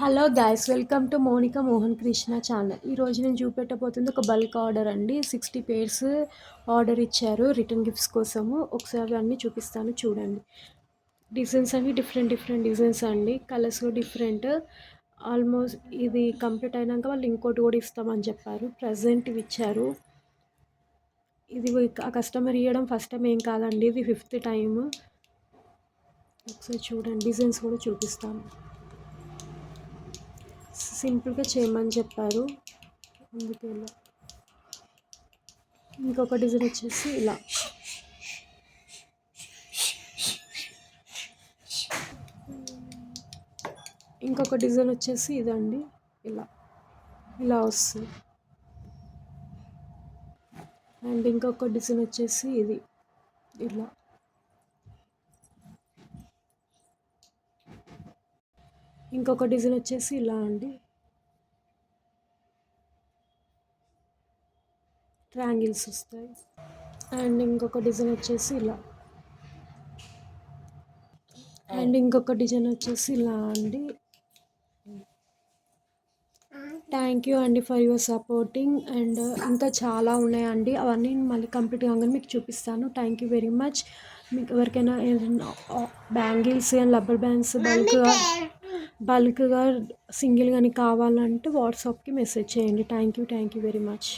Hello guys, welcome to Monika Mohan Krishna channel. ఈరోజు నేను చూపెట్టబోతుంది ఒక బల్క్ ఆర్డర్ అండి. 60 పేర్స్ ఆర్డర్ ఇచ్చారు రిటర్న్ గిఫ్ట్స్ కోసము. ఒకసారి అన్నీ చూపిస్తాను చూడండి. డిజైన్స్ అవి డిఫరెంట్ డిజైన్స్ అండి. Colours different. ఆల్మోస్ట్ ఇది కంప్లీట్ అయినాక వాళ్ళు ఇంకోటి కూడా ఇస్తామని చెప్పారు. ప్రజెంట్ ఇవి ఇచ్చారు. ఇది ఆ కస్టమర్ ఇవ్వడం ఫస్ట్ టైం ఏం కాదండి, ఇది 5th టైం. ఒకసారి చూడండి, డిజైన్స్ కూడా చూపిస్తాను. సింపుల్గా చేయమని చెప్పారు, అందుకే ఇలా. ఇంకొక డిజైన్ వచ్చేసి ఇలా. ఇంకొక డిజైన్ వచ్చేసి ఇదండి, ఇలా ఇలా వస్తుంది. అండ్ ఇంకొక డిజైన్ వచ్చేసి ఇది ఇలా. ఇంకొక డిజైన్ వచ్చేసి ఇలా అండి, ట్రయాంగిల్స్ వస్తాయి. అండ్ ఇంకొక డిజైన్ వచ్చేసి ఇలా. అండ్ ఇంకొక డిజైన్ వచ్చేసి ఇలా అండి. థ్యాంక్ యూ అండి ఫర్ యువర్ సపోర్టింగ్. అండ్ ఇంకా చాలా ఉన్నాయండి, అవన్నీ మళ్ళీ కంప్లీట్ కాగానే మీకు చూపిస్తాను. Thank you very much. మీకు ఎవరికైనా ఏదైనా బ్యాంగిల్స్ అండ్ రబ్బర్ బ్యాండ్స్ బల్క్గా సింగిల్ కానీ కావాలంటే వాట్సాప్కి మెసేజ్ చేయండి. Thank you very much.